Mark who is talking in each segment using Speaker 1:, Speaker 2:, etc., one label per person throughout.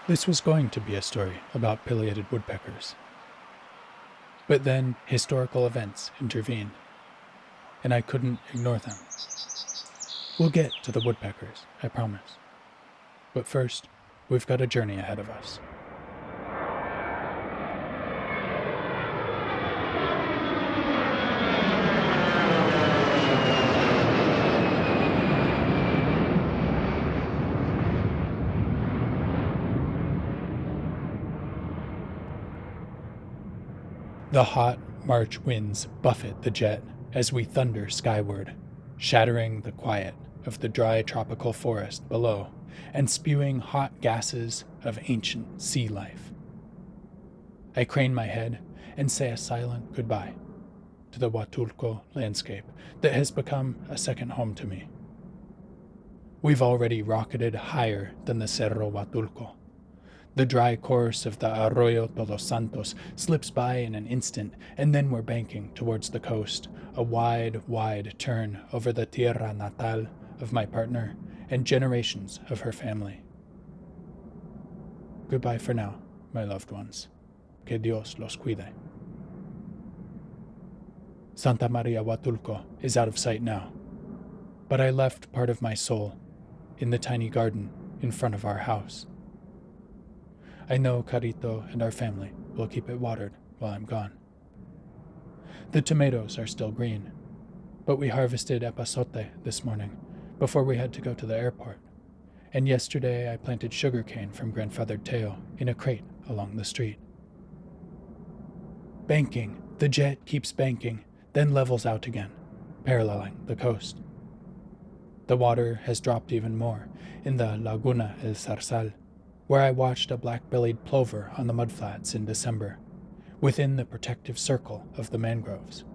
Speaker 1: This was going to be a story about pileated woodpeckers. But then historical events intervened, and I couldn't ignore them. We'll get to the woodpeckers, I promise. But first, we've got a journey ahead of us. The hot March winds buffet the jet as we thunder skyward, shattering the quiet of the dry tropical forest below and spewing hot gases of ancient sea life. I crane my head and say a silent goodbye to the Huatulco landscape that has become a second home to me. We've already rocketed higher than the Cerro Huatulco. The dry course of the Arroyo Todos Santos slips by in an instant, and then we're banking towards the coast, a wide, wide turn over the tierra natal of my partner and generations of her family. Goodbye for now, my loved ones. Que Dios los cuide. Santa Maria Huatulco is out of sight now, but I left part of my soul in the tiny garden in front of our house. I know Carito and our family will keep it watered while I'm gone. The tomatoes are still green, but we harvested epazote this morning before we had to go to the airport, and yesterday I planted sugarcane from grandfather Teo in a crate along the street. Banking, the jet keeps banking, then levels out again, paralleling the coast. The water has dropped even more in the Laguna El Zarzal, where I watched a black-bellied plover on the mudflats in December, within the protective circle of the mangroves.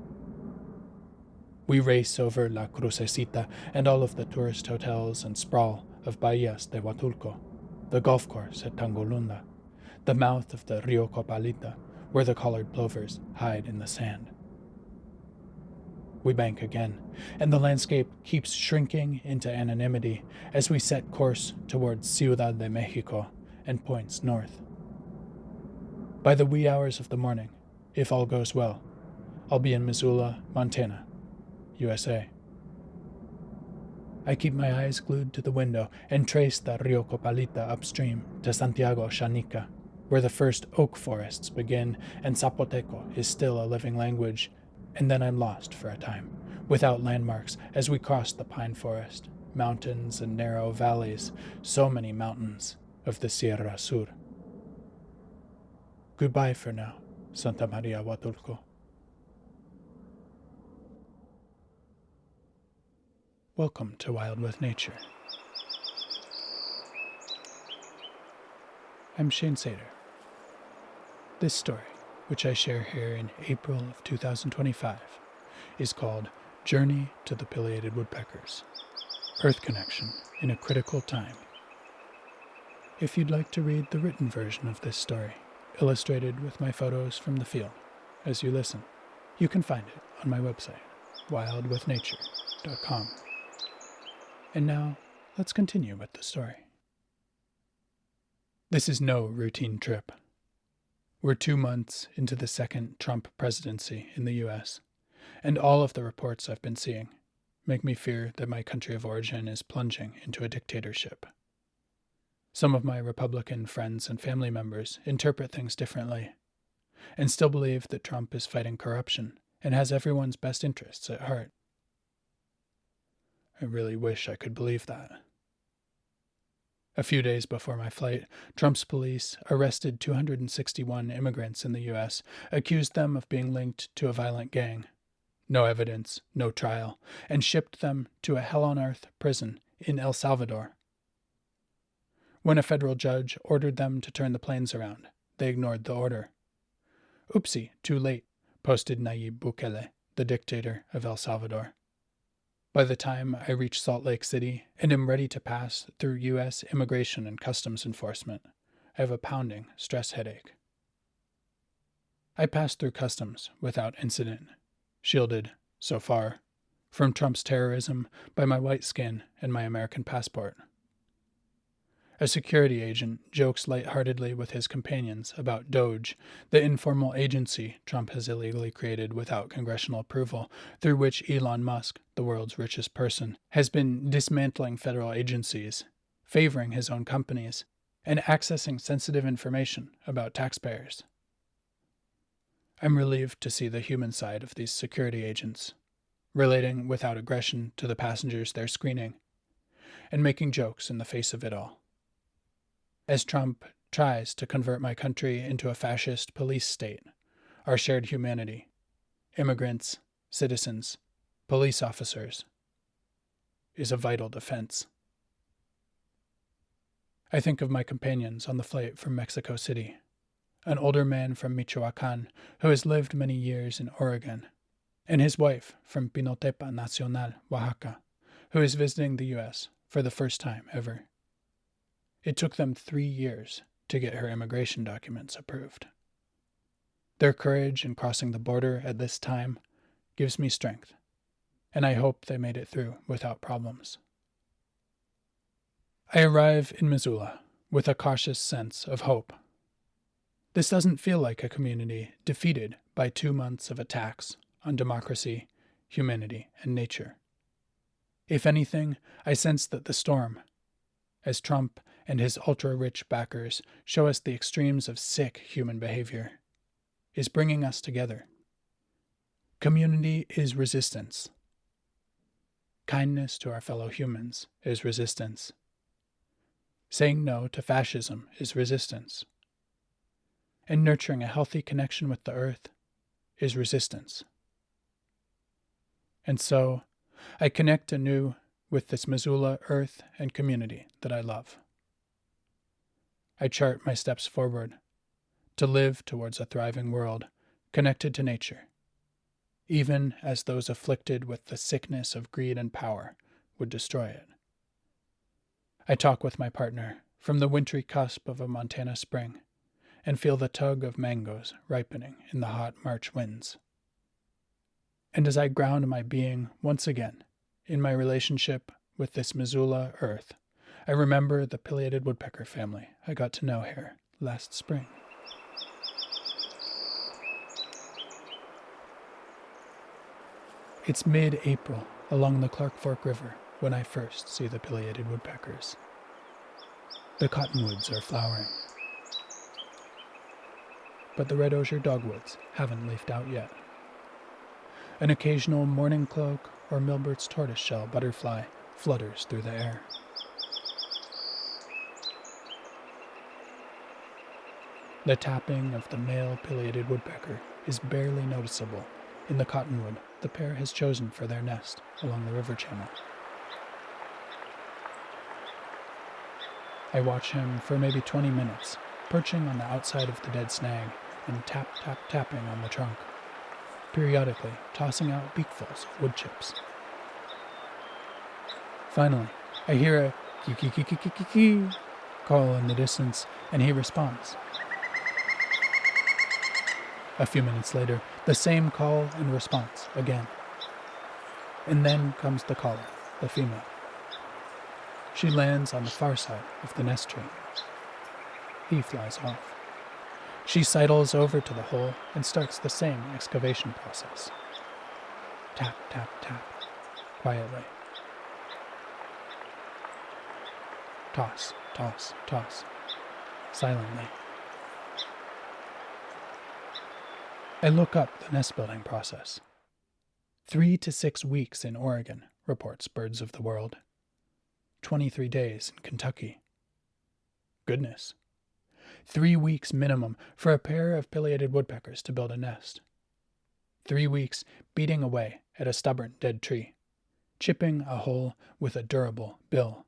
Speaker 1: We race over La Crucecita and all of the tourist hotels and sprawl of Bahías de Huatulco, the golf course at Tangolunda, the mouth of the Rio Copalita, where the collared plovers hide in the sand. We bank again, and the landscape keeps shrinking into anonymity as we set course towards Ciudad de Mexico and points north. By the wee hours of the morning, if all goes well, I'll be in Missoula, Montana, USA. I keep my eyes glued to the window and trace the Rio Copalita upstream to Santiago Xanica, where the first oak forests begin and Zapoteco is still a living language, and then I'm lost for a time, without landmarks as we cross the pine forest, mountains and narrow valleys, so many mountains of the Sierra Sur. Goodbye for now, Santa Maria Huatulco. Welcome to Wild with Nature. I'm Shane Sater. This story, which I share here in April of 2025, is called Journey to the Pileated Woodpeckers, Earth Connection in a Critical Time. If you'd like to read the written version of this story, illustrated with my photos from the field, as you listen, you can find it on my website, wildwithnature.com. And now, let's continue with the story. This is no routine trip. We're 2 months into the second Trump presidency in the U.S., and all of the reports I've been seeing make me fear that my country of origin is plunging into a dictatorship. Some of my Republican friends and family members interpret things differently, and still believe that Trump is fighting corruption and has everyone's best interests at heart. I really wish I could believe that. A few days before my flight, Trump's police arrested 261 immigrants in the U.S., accused them of being linked to a violent gang. No evidence, no trial, and shipped them to a hell-on-earth prison in El Salvador. When a federal judge ordered them to turn the planes around, they ignored the order. Oopsie, too late, posted Nayib Bukele, the dictator of El Salvador. By the time I reach Salt Lake City and am ready to pass through U.S. Immigration and Customs Enforcement, I have a pounding stress headache. I passed through customs without incident, shielded, so far, from Trump's terrorism by my white skin and my American passport. A security agent jokes lightheartedly with his companions about DOGE, the informal agency Trump has illegally created without congressional approval, through which Elon Musk, the world's richest person, has been dismantling federal agencies, favoring his own companies, and accessing sensitive information about taxpayers. I'm relieved to see the human side of these security agents, relating without aggression to the passengers they're screening, and making jokes in the face of it all. As Trump tries to convert my country into a fascist police state, our shared humanity, immigrants, citizens, police officers, is a vital defense. I think of my companions on the flight from Mexico City, an older man from Michoacan who has lived many years in Oregon, and his wife from Pinotepa Nacional, Oaxaca, who is visiting the U.S. for the first time ever. It took them 3 years to get her immigration documents approved. Their courage in crossing the border at this time gives me strength, and I hope they made it through without problems. I arrive in Missoula with a cautious sense of hope. This doesn't feel like a community defeated by 2 months of attacks on democracy, humanity, and nature. If anything, I sense that the storm, as Trump and his ultra-rich backers show us the extremes of sick human behavior, is bringing us together. Community is resistance. Kindness to our fellow humans is resistance. Saying no to fascism is resistance. And nurturing a healthy connection with the earth is resistance. And so, I connect anew with this Missoula earth and community that I love. I chart my steps forward to live towards a thriving world connected to nature, even as those afflicted with the sickness of greed and power would destroy it. I talk with my partner from the wintry cusp of a Montana spring and feel the tug of mangoes ripening in the hot March winds. And as I ground my being once again in my relationship with this Missoula earth, I remember the pileated woodpecker family I got to know here last spring. It's mid-April along the Clark Fork River when I first see the pileated woodpeckers. The cottonwoods are flowering, but the red osier dogwoods haven't leafed out yet. An occasional mourning cloak or Milbert's tortoiseshell butterfly flutters through the air. The tapping of the male pileated woodpecker is barely noticeable in the cottonwood the pair has chosen for their nest along the river channel. I watch him for maybe 20 minutes, perching on the outside of the dead snag and tapping on the trunk, periodically tossing out beakfuls of wood chips. Finally, I hear a kee-kee-kee-kee-kee-kee call in the distance, and he responds. A few minutes later, the same call and response again. And then comes the caller, the female. She lands on the far side of the nest tree. He flies off. She sidles over to the hole and starts the same excavation process. Tap, tap, tap, quietly. Toss, toss, toss, silently. I look up the nest-building process. 3 to 6 weeks in Oregon, reports Birds of the World. 23 days in Kentucky. Goodness. 3 weeks minimum for a pair of pileated woodpeckers to build a nest. 3 weeks beating away at a stubborn dead tree, chipping a hole with a durable bill,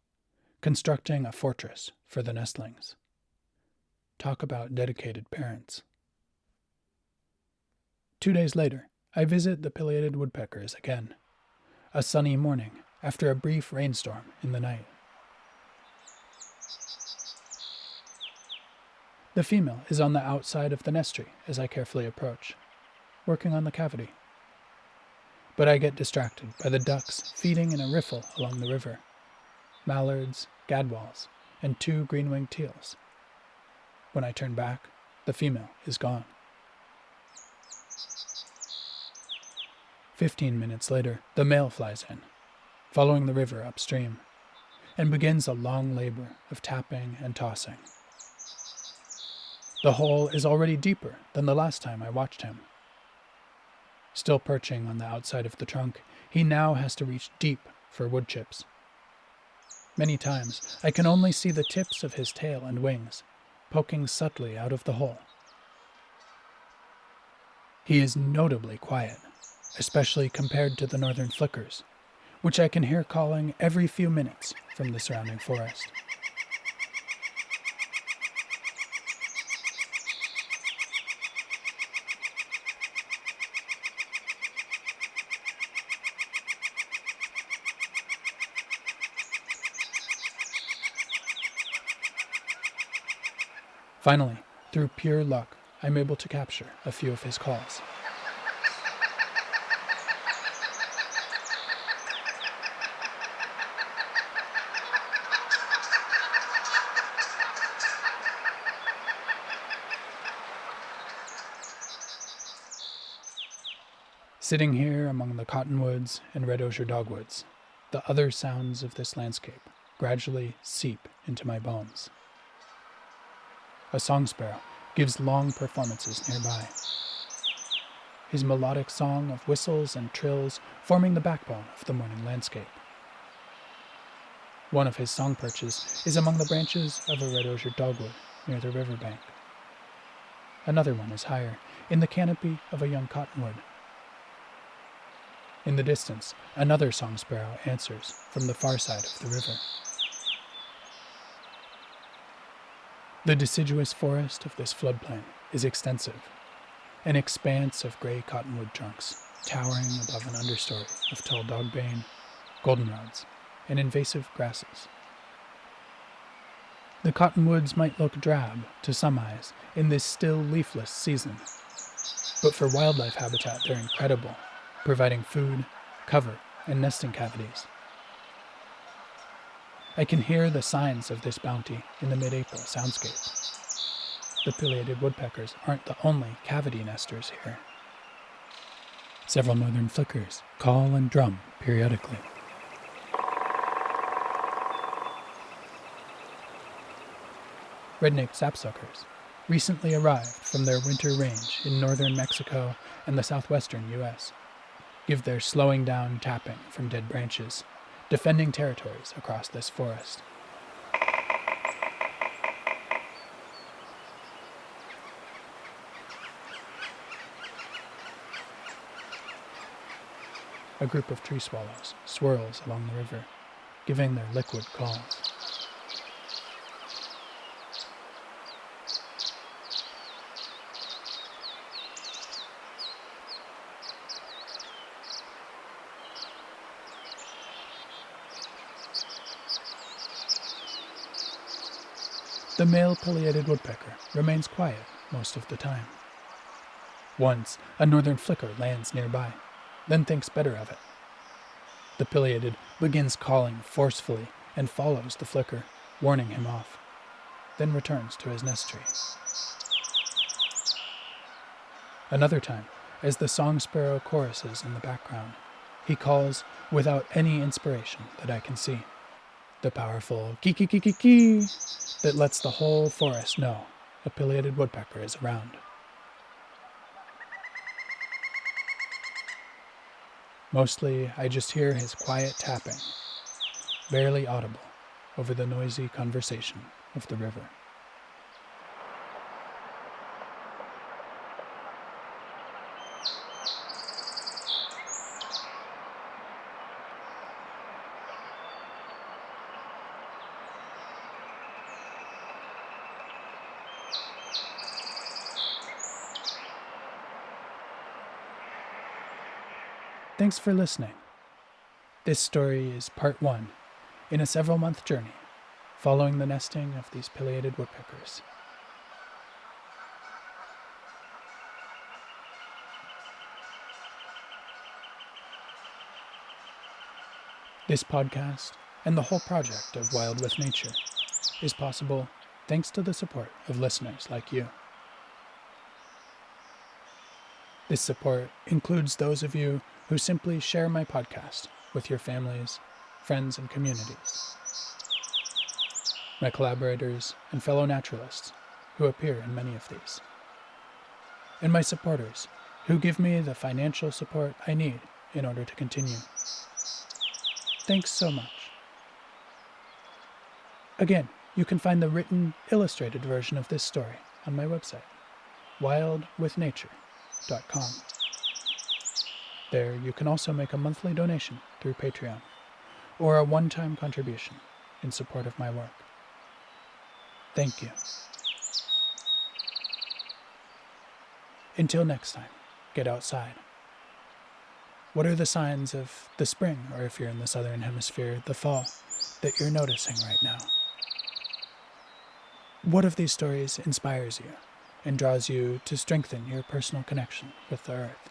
Speaker 1: constructing a fortress for the nestlings. Talk about dedicated parents. 2 days later, I visit the pileated woodpeckers again. A sunny morning after a brief rainstorm in the night. The female is on the outside of the nest tree as I carefully approach, working on the cavity. But I get distracted by the ducks feeding in a riffle along the river. Mallards, gadwalls, and 2 green-winged teals. When I turn back, the female is gone. 15 minutes later, the male flies in, following the river upstream, and begins a long labor of tapping and tossing. The hole is already deeper than the last time I watched him. Still perching on the outside of the trunk, he now has to reach deep for wood chips. Many times, I can only see the tips of his tail and wings, poking subtly out of the hole. He is notably quiet, especially compared to the northern flickers, which I can hear calling every few minutes from the surrounding forest. Finally, through pure luck, I'm able to capture a few of his calls. Sitting here among the cottonwoods and red osier dogwoods, the other sounds of this landscape gradually seep into my bones. A song sparrow gives long performances nearby, his melodic song of whistles and trills forming the backbone of the morning landscape. One of his song perches is among the branches of a red osier dogwood near the riverbank. Another one is higher, in the canopy of a young cottonwood. In the distance, another song sparrow answers from the far side of the river. The deciduous forest of this floodplain is extensive, an expanse of gray cottonwood trunks towering above an understory of tall dogbane, goldenrods, and invasive grasses. The cottonwoods might look drab to some eyes in this still leafless season, but for wildlife habitat they're incredible, providing food, cover, and nesting cavities. I can hear the signs of this bounty in the mid-April soundscape. The pileated woodpeckers aren't the only cavity nesters here. Several northern flickers call and drum periodically. Red-naped sapsuckers recently arrived from their winter range in northern Mexico and the southwestern U.S., give their slowing down tapping from dead branches, defending territories across this forest. A group of tree swallows swirls along the river, giving their liquid calls. The male pileated woodpecker remains quiet most of the time. Once, a northern flicker lands nearby, then thinks better of it. The pileated begins calling forcefully and follows the flicker, warning him off, then returns to his nest tree. Another time, as the song sparrow choruses in the background, he calls without any inspiration that I can see. The powerful kee-kee-kee-kee-kee that lets the whole forest know a pileated woodpecker is around. Mostly, I just hear his quiet tapping, barely audible over the noisy conversation of the river. Thanks for listening. This story is part 1 in a several-month journey following the nesting of these pileated woodpeckers. This podcast and the whole project of Wild with Nature is possible thanks to the support of listeners like you. This support includes those of you who simply share my podcast with your families, friends, and communities. My collaborators and fellow naturalists who appear in many of these. And my supporters who give me the financial support I need in order to continue. Thanks so much. Again, you can find the written, illustrated version of this story on my website, wildwithnature.com. There you can also make a monthly donation through Patreon, or a one-time contribution in support of my work. Thank you. Until next time, get outside. What are the signs of the spring, or if you're in the southern hemisphere, the fall, that you're noticing right now? What of these stories inspires you and draws you to strengthen your personal connection with the earth?